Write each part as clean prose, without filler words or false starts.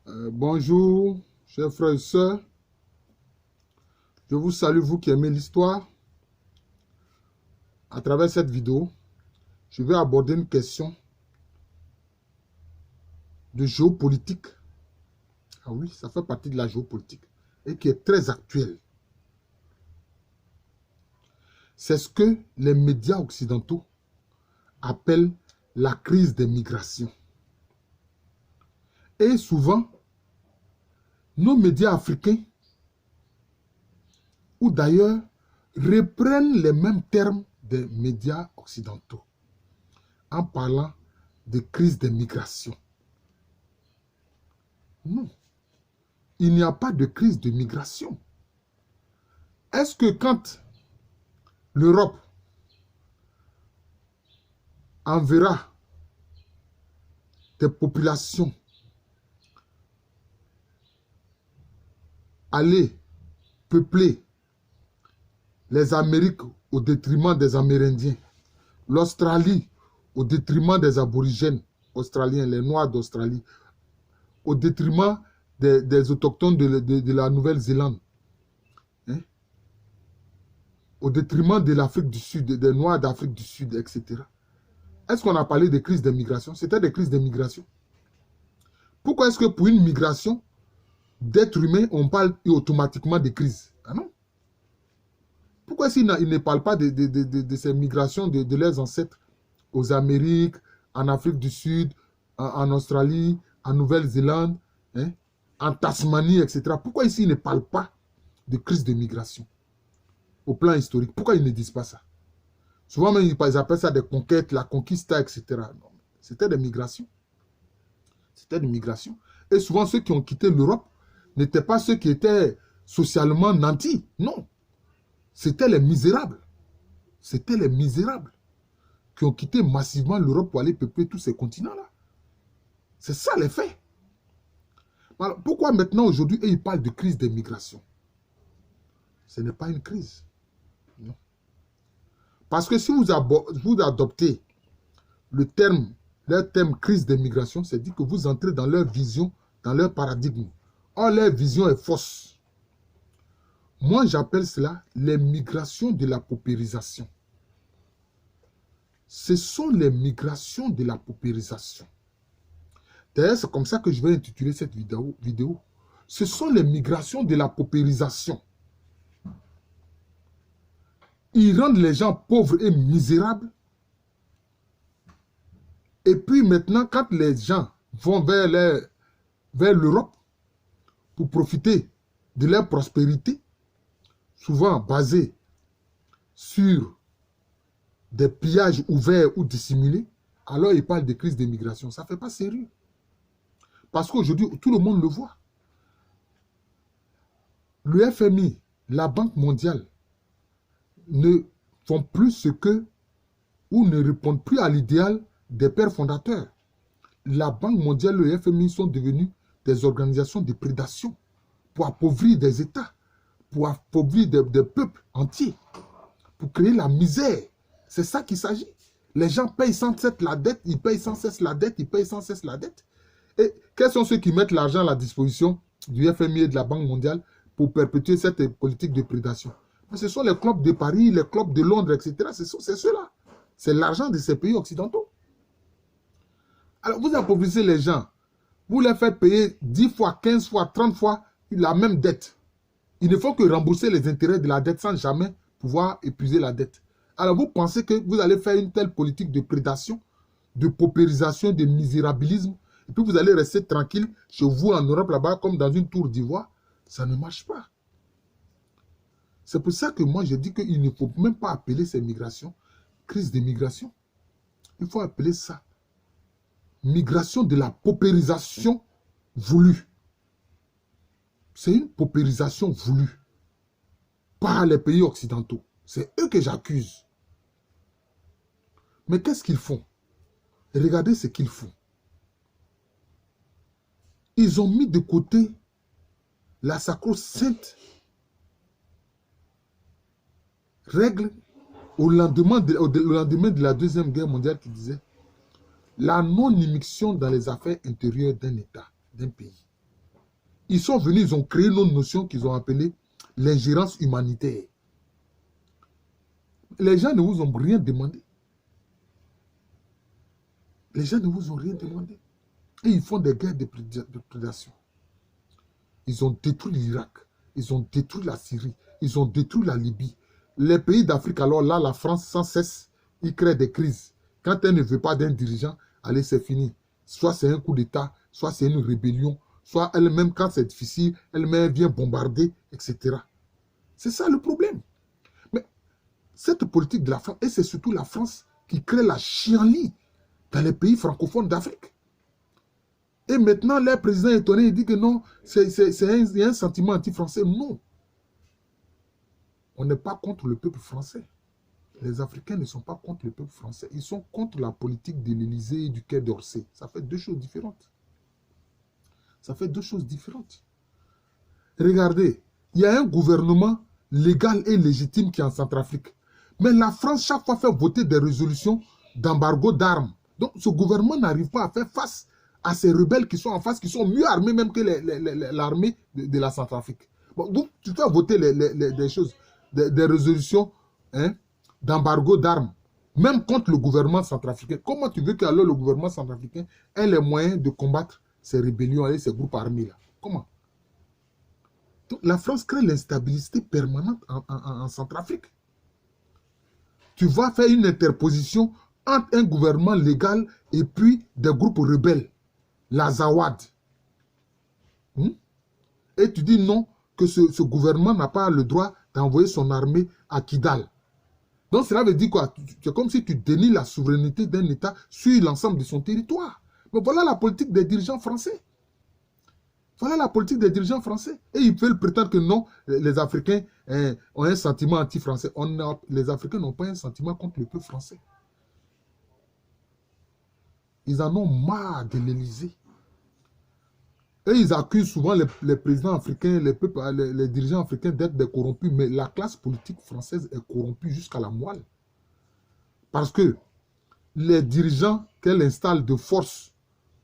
Bonjour, chers frères et sœurs. Je vous salue, vous qui aimez l'histoire. À travers cette vidéo, je vais aborder une question de géopolitique. Ah oui, ça fait partie de la géopolitique et qui est très actuelle. C'est ce que les médias occidentaux appellent la crise des migrations. Et souvent, nos médias africains, ou d'ailleurs, reprennent les mêmes termes des médias occidentaux en parlant de crise des migrations. Non, il n'y a pas de crise de migration. Est-ce que quand l'Europe enverra des populations aller peupler les Amériques au détriment des Amérindiens, l'Australie au détriment des aborigènes australiens, les Noirs d'Australie, au détriment des autochtones de la Nouvelle-Zélande, hein? Au détriment de l'Afrique du Sud, des Noirs d'Afrique du Sud, etc. Est-ce qu'on a parlé de crise de migration? C'était des crises de migration. Pourquoi est-ce que pour une migration d'êtres humains, on parle automatiquement de crise? Ah non. Pourquoi s'ils ne parlent pas de ces migrations de leurs ancêtres aux Amériques, en Afrique du Sud, en Australie, en Nouvelle-Zélande, hein, en Tasmanie, etc. Pourquoi ici ils ne parlent pas de crise de migration au plan historique? Pourquoi ils ne disent pas ça? Souvent même ils appellent ça des conquêtes, la conquista, etc. Non, c'était des migrations. C'était des migrations. Et souvent ceux qui ont quitté l'Europe n'étaient pas ceux qui étaient socialement nantis. Non. C'était les misérables. C'était les misérables qui ont quitté massivement l'Europe pour aller peupler tous ces continents-là. C'est ça les faits. Alors, pourquoi maintenant, aujourd'hui, ils parlent de crise des migrations? Ce n'est pas une crise. Non. Parce que si vous adoptez leur terme crise des migrations, c'est dire que vous entrez dans leur vision, dans leur paradigme. Or, leur vision est fausse. Moi, j'appelle cela les migrations de la paupérisation. Ce sont les migrations de la paupérisation. D'ailleurs, c'est comme ça que je vais intituler cette vidéo. Ce sont les migrations de la paupérisation. Ils rendent les gens pauvres et misérables. Et puis maintenant, quand les gens vont vers l'Europe pour profiter de leur prospérité, souvent basée sur des pillages ouverts ou dissimulés, alors ils parlent de crise de migration. Ça ne fait pas sérieux. Parce qu'aujourd'hui, tout le monde le voit. Le FMI, la Banque mondiale, ne font plus ce que, ou ne répondent plus à l'idéal des pères fondateurs. La Banque mondiale et le FMI sont devenus des organisations de prédation pour appauvrir des États, pour appauvrir des peuples entiers, pour créer la misère. C'est ça qu'il s'agit. Les gens payent sans cesse la dette, ils payent sans cesse la dette, ils payent sans cesse la dette. Et quels sont ceux qui mettent l'argent à la disposition du FMI et de la Banque mondiale pour perpétuer cette politique de prédation? Mais ce sont les clubs de Paris, les clubs de Londres, etc. C'est ceux-là. C'est l'argent de ces pays occidentaux. Alors, vous appauvrissez les gens. Vous les faites payer 10 fois, 15 fois, 30 fois la même dette. Il ne faut que rembourser les intérêts de la dette sans jamais pouvoir épuiser la dette. Alors, vous pensez que vous allez faire une telle politique de prédation, de paupérisation, de misérabilisme, et puis vous allez rester tranquille chez vous en Europe là-bas comme dans une tour d'ivoire? Ça ne marche pas. C'est pour ça que moi je dis qu'il ne faut même pas appeler ces migrations crise de migration. Il faut appeler ça migration de la paupérisation voulue. C'est une paupérisation voulue par les pays occidentaux. C'est eux que j'accuse. Mais qu'est-ce qu'ils font? Regardez ce qu'ils font. Ils ont mis de côté la sacro-sainte règle au lendemain de la Deuxième Guerre mondiale qui disait la non-immixtion dans les affaires intérieures d'un État, d'un pays. Ils sont venus, ils ont créé une autre notion qu'ils ont appelée l'ingérence humanitaire. Les gens ne vous ont rien demandé. Les gens ne vous ont rien demandé. Et ils font des guerres de prédation. Ils ont détruit l'Irak. Ils ont détruit la Syrie. Ils ont détruit la Libye. Les pays d'Afrique, alors là, la France, sans cesse, ils créent des crises. Quand elle ne veut pas d'un dirigeant, allez, c'est fini. Soit c'est un coup d'État, soit c'est une rébellion, soit elle-même, quand c'est difficile, elle-même vient bombarder, etc. C'est ça le problème. Mais cette politique de la France, et c'est surtout la France qui crée la chienlit dans les pays francophones d'Afrique. Et maintenant, le président est étonné, il dit que non, il y a un sentiment anti-français. Non. On n'est pas contre le peuple français. Les Africains ne sont pas contre le peuple français. Ils sont contre la politique de l'Élysée et du Quai d'Orsay. Ça fait deux choses différentes. Ça fait deux choses différentes. Regardez, il y a un gouvernement légal et légitime qui est en Centrafrique. Mais la France, chaque fois, fait voter des résolutions d'embargo d'armes. Donc, ce gouvernement n'arrive pas à faire face à ces rebelles qui sont en face, qui sont mieux armés même que l'armée de la Centrafrique. Bon, donc, tu fais voter des choses, des résolutions d'embargo d'armes, même contre le gouvernement centrafricain. Comment tu veux que alors le gouvernement centrafricain ait les moyens de combattre ces rébellions et ces groupes armés-là? Comment? Donc, la France crée l'instabilité permanente en Centrafrique. Tu vas faire une interposition entre un gouvernement légal et puis des groupes rebelles, la Zawad. Et tu dis non, que ce gouvernement n'a pas le droit d'envoyer son armée à Kidal. Donc cela veut dire quoi? C'est comme si tu dénies la souveraineté d'un État sur l'ensemble de son territoire. Mais voilà la politique des dirigeants français. Voilà la politique des dirigeants français. Et ils veulent prétendre que non, les Africains ont un sentiment anti-français. Les Africains n'ont pas un sentiment contre le peuple français. Ils en ont marre de l'Élysée. Et ils accusent souvent les présidents africains, les dirigeants africains d'être des corrompus. Mais la classe politique française est corrompue jusqu'à la moelle. Parce que les dirigeants qu'elle installe de force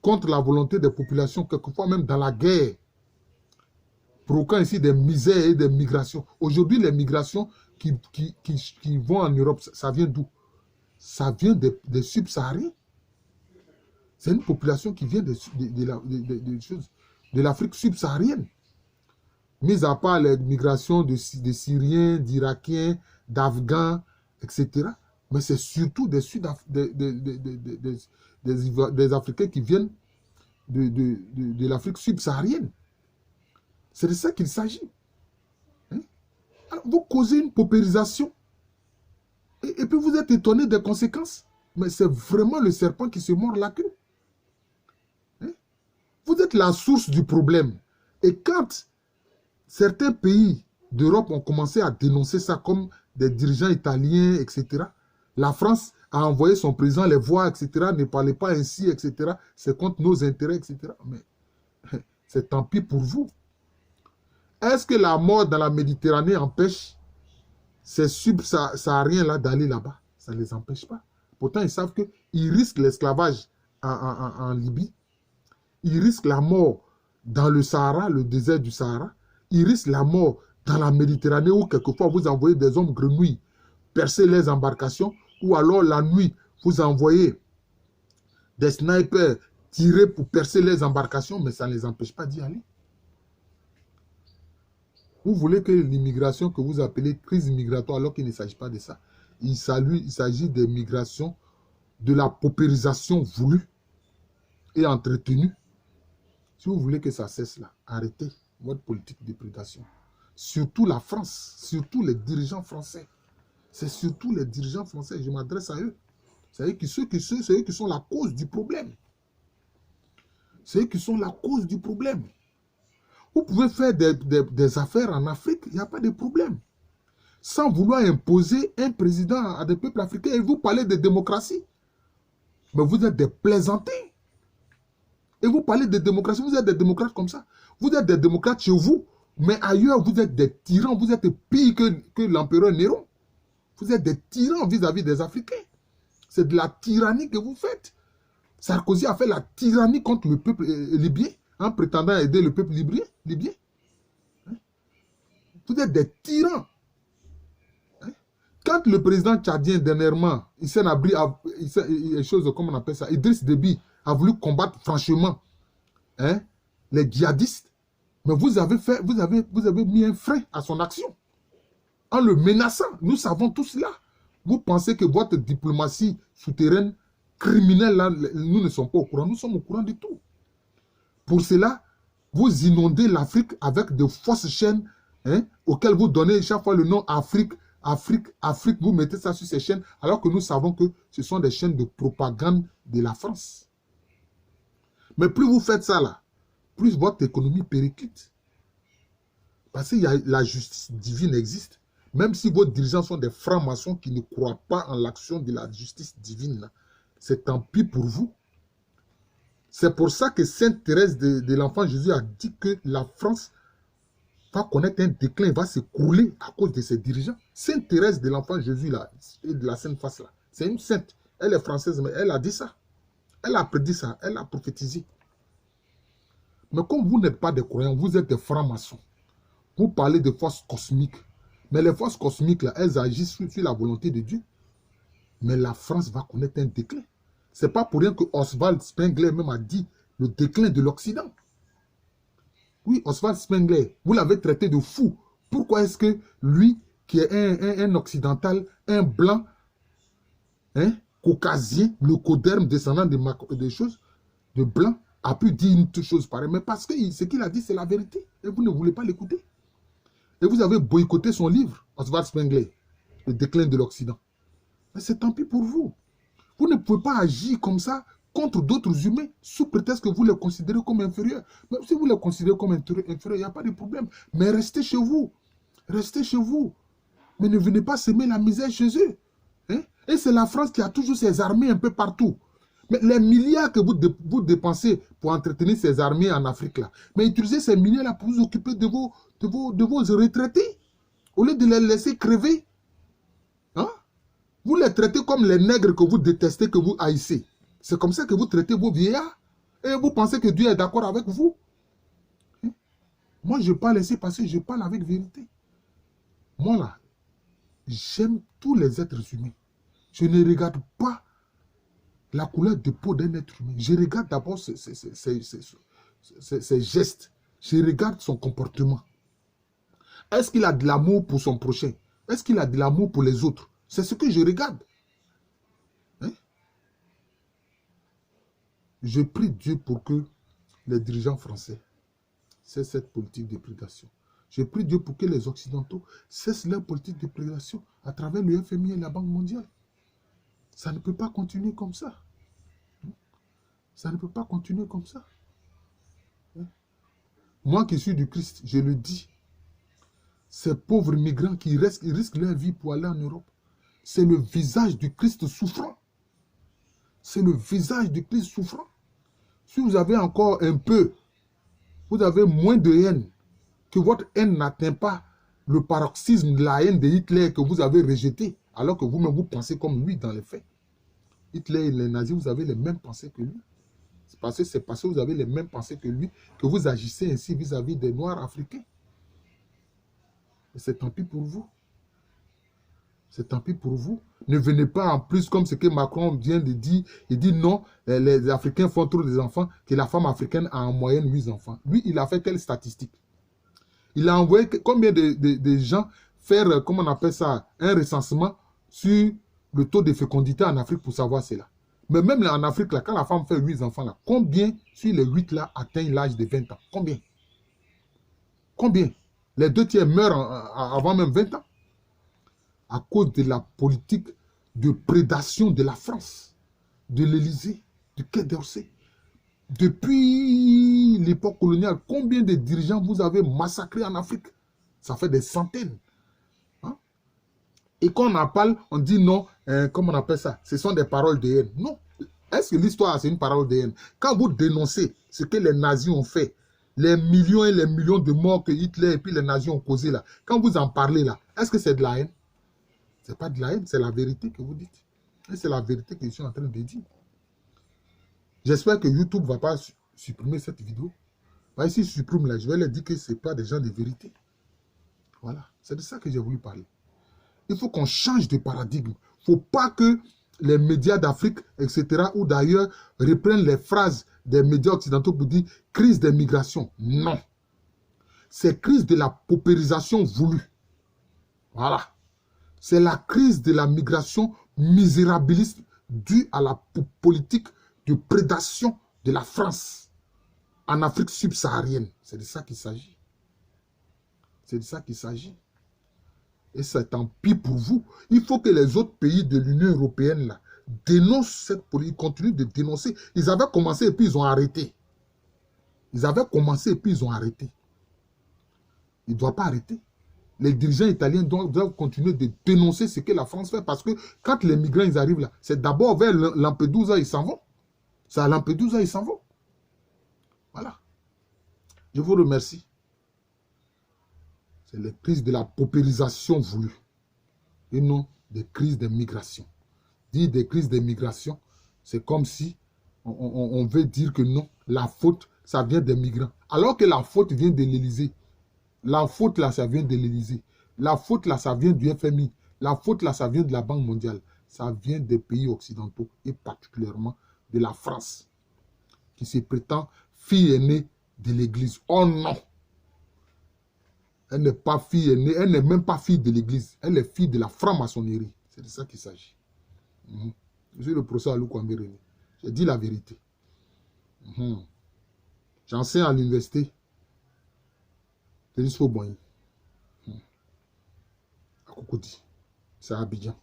contre la volonté des populations, quelquefois même dans la guerre, provoquant ici des misères et des migrations. Aujourd'hui, les migrations qui vont en Europe, ça vient d'où? Ça vient des subsahariens. C'est une population qui vient de l'Afrique subsaharienne. Mis à part les migrations de Syriens, d'Irakiens, d'Afghans, etc. Mais c'est surtout des Africains qui viennent de l'Afrique subsaharienne. C'est de ça qu'il s'agit. Alors, vous causez une paupérisation. Et puis vous êtes étonné des conséquences. Mais c'est vraiment le serpent qui se mord la queue. Vous êtes la source du problème. Et quand certains pays d'Europe ont commencé à dénoncer ça comme des dirigeants italiens, etc., la France a envoyé son président les voir, etc., ne parlez pas ainsi, etc., c'est contre nos intérêts, etc. Mais c'est tant pis pour vous. Est-ce que la mort dans la Méditerranée empêche ces subsahariens-là d'aller là-bas? Ça ne les empêche pas. Pourtant, ils savent qu'ils risquent l'esclavage en Libye. Ils risquent la mort dans le Sahara, le désert du Sahara. Ils risquent la mort dans la Méditerranée où quelquefois vous envoyez des hommes grenouilles percer les embarcations, ou alors la nuit, vous envoyez des snipers tirer pour percer les embarcations, mais ça ne les empêche pas d'y aller. Vous voulez que l'immigration que vous appelez crise migratoire, alors qu'il ne s'agit pas de ça. Il s'agit des migrations, de la paupérisation voulue et entretenue. Si vous voulez que ça cesse là, arrêtez votre politique de prédation. Surtout la France, surtout les dirigeants français. C'est surtout les dirigeants français, je m'adresse à eux. C'est eux qui sont la cause du problème. C'est eux qui sont la cause du problème. Vous pouvez faire des affaires en Afrique, il n'y a pas de problème. Sans vouloir imposer un président à des peuples africains, et vous parlez de démocratie. Mais vous êtes des plaisantins. Et vous parlez de démocratie, vous êtes des démocrates comme ça. Vous êtes des démocrates chez vous, mais ailleurs, vous êtes des tyrans, vous êtes pire que l'empereur Néron. Vous êtes des tyrans vis-à-vis des Africains. C'est de la tyrannie que vous faites. Sarkozy a fait la tyrannie contre le peuple libyen. en prétendant aider le peuple libyen. Vous êtes des tyrans. Quand le président tchadien, dernièrement, Hissène Habré, comme on appelle ça, Idriss Déby, a voulu combattre franchement les djihadistes, mais vous avez mis un frein à son action en le menaçant. Nous savons tout cela. Vous pensez que votre diplomatie souterraine, criminelle, là, nous ne sommes pas au courant. Nous sommes au courant de tout. Pour cela, vous inondez l'Afrique avec de fausses chaînes auxquelles vous donnez chaque fois le nom Afrique, Afrique, Afrique. Vous mettez ça sur ces chaînes alors que nous savons que ce sont des chaînes de propagande de la France. Mais plus vous faites ça là, plus votre économie périclite. Parce que la justice divine existe. Même si vos dirigeants sont des francs-maçons qui ne croient pas en l'action de la justice divine, c'est tant pis pour vous. C'est pour ça que Sainte Thérèse de l'Enfant Jésus a dit que la France va connaître un déclin, va s'écrouler à cause de ses dirigeants. Sainte Thérèse de l'Enfant Jésus, là, et de la Sainte Face, là, c'est une sainte. Elle est française, mais elle a dit ça. Elle a prédit ça, elle a prophétisé. Mais comme vous n'êtes pas des croyants, vous êtes des francs-maçons. Vous parlez de forces cosmiques. Mais les forces cosmiques, là, elles agissent sur la volonté de Dieu. Mais la France va connaître un déclin. Ce n'est pas pour rien que Oswald Spengler même a dit le déclin de l'Occident. Oui, Oswald Spengler, vous l'avez traité de fou. Pourquoi est-ce que lui, qui est un occidental, un blanc, caucasien, le coderme descendant des choses, de blanc, a pu dire une chose pareille? Mais parce que ce qu'il a dit, c'est la vérité. Et vous ne voulez pas l'écouter. Et vous avez boycotté son livre, Oswald Spengler, le déclin de l'Occident. Mais c'est tant pis pour vous. Vous ne pouvez pas agir comme ça contre d'autres humains sous prétexte que vous les considérez comme inférieurs. Même si vous les considérez comme inférieurs, il n'y a pas de problème. Mais restez chez vous. Restez chez vous. Mais ne venez pas semer la misère chez eux. Et c'est la France qui a toujours ses armées un peu partout. Mais les milliards que vous dépensez pour entretenir ces armées en Afrique, là, mais utilisez ces milliards-là pour vous occuper de vos retraités. Au lieu de les laisser crever. Vous les traitez comme les nègres que vous détestez, que vous haïssez. C'est comme ça que vous traitez vos vieillards. Et vous pensez que Dieu est d'accord avec vous. Moi, je ne vais pas laisser passer, je parle avec vérité. Moi, là, j'aime tous les êtres humains. Je ne regarde pas la couleur de peau d'un être humain. Je regarde d'abord ses gestes. Je regarde son comportement. Est-ce qu'il a de l'amour pour son prochain? Est-ce qu'il a de l'amour pour les autres? C'est ce que je regarde. Je prie Dieu pour que les dirigeants français cessent cette politique de prédation. Je prie Dieu pour que les Occidentaux cessent leur politique de prédation à travers le FMI et la Banque mondiale. Ça ne peut pas continuer comme ça. Ça ne peut pas continuer comme ça. Moi qui suis du Christ, je le dis. Ces pauvres migrants qui risquent leur vie pour aller en Europe, c'est le visage du Christ souffrant. C'est le visage du Christ souffrant. Si vous avez encore un peu, vous avez moins de haine, que votre haine n'atteint pas le paroxysme de la haine de Hitler que vous avez rejeté, alors que vous-même vous pensez comme lui dans les faits. Hitler et les nazis, vous avez les mêmes pensées que lui. C'est parce que vous avez les mêmes pensées que lui que vous agissez ainsi vis-à-vis des Noirs africains. Et c'est tant pis pour vous. C'est tant pis pour vous. Ne venez pas en plus comme ce que Macron vient de dire. Il dit non, les Africains font trop des enfants, que la femme africaine a en moyenne 8 enfants. Lui, il a fait quelle statistique? Il a envoyé combien de gens faire, comment on appelle ça, un recensement sur le taux de fécondité en Afrique pour savoir cela. Mais même là, en Afrique, là, quand la femme fait 8 enfants, là, combien sur les 8 là atteignent l'âge de 20 ans? Combien? Combien? Les 2 tiers meurent avant même 20 ans. À cause de la politique de prédation de la France, de l'Élysée, du Quai d'Orsay. Depuis l'époque coloniale, combien de dirigeants vous avez massacrés en Afrique? Ça fait des centaines. Et quand on en parle, on dit non, comment on appelle ça? Ce sont des paroles de haine. Non. Est-ce que l'histoire, c'est une parole de haine? Quand vous dénoncez ce que les nazis ont fait, les millions et les millions de morts que Hitler et puis les nazis ont causés là, quand vous en parlez là, est-ce que c'est de la haine? Ce n'est pas de la haine, c'est la vérité que vous dites. Et c'est la vérité que je suis en train de dire. J'espère que YouTube ne va pas supprimer cette vidéo. Bah, si je supprime là, je vais leur dire que ce n'est pas des gens de vérité. Voilà, c'est de ça que j'ai voulu parler. Il faut qu'on change de paradigme. Il ne faut pas que les médias d'Afrique, etc., ou d'ailleurs, reprennent les phrases des médias occidentaux pour dire crise des migrations. Non. C'est crise de la paupérisation voulue. Voilà. C'est la crise de la migration misérabiliste due à la politique de prédation de la France en Afrique subsaharienne. C'est de ça qu'il s'agit. C'est de ça qu'il s'agit. Et c'est tant pis pour vous. Il faut que les autres pays de l'Union européenne là, dénoncent cette politique, continuent de dénoncer. Ils avaient commencé et puis ils ont arrêté. Ils avaient commencé et puis ils ont arrêté. Ils ne doivent pas arrêter. Les dirigeants italiens doivent continuer de dénoncer ce que la France fait parce que quand les migrants ils arrivent là, c'est d'abord vers Lampedusa, ils s'en vont. C'est à Lampedusa, ils s'en vont. Voilà. Je vous remercie. C'est les crises de la paupérisation voulue et non des crises de migration. Dire des crises de migration, c'est comme si on veut dire que non, la faute, ça vient des migrants. Alors que la faute vient de l'Élysée. La faute là, ça vient de l'Élysée. La faute là, ça vient du FMI. La faute là, ça vient de la Banque mondiale. Ça vient des pays occidentaux et particulièrement de la France qui se prétend fille aînée de l'Église. Oh non! Elle n'est pas fille aînée, elle n'est même pas fille de l'Église. Elle est fille de la franc-maçonnerie. C'est de ça qu'il s'agit. Je suis le professeur Alou Kwame René. J'ai dit la vérité. J'enseigne à l'université. Denis Fauboigny. À Cocody. C'est à Abidjan.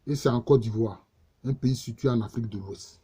Et c'est en Côte d'Ivoire. Un pays situé en Afrique de l'Ouest.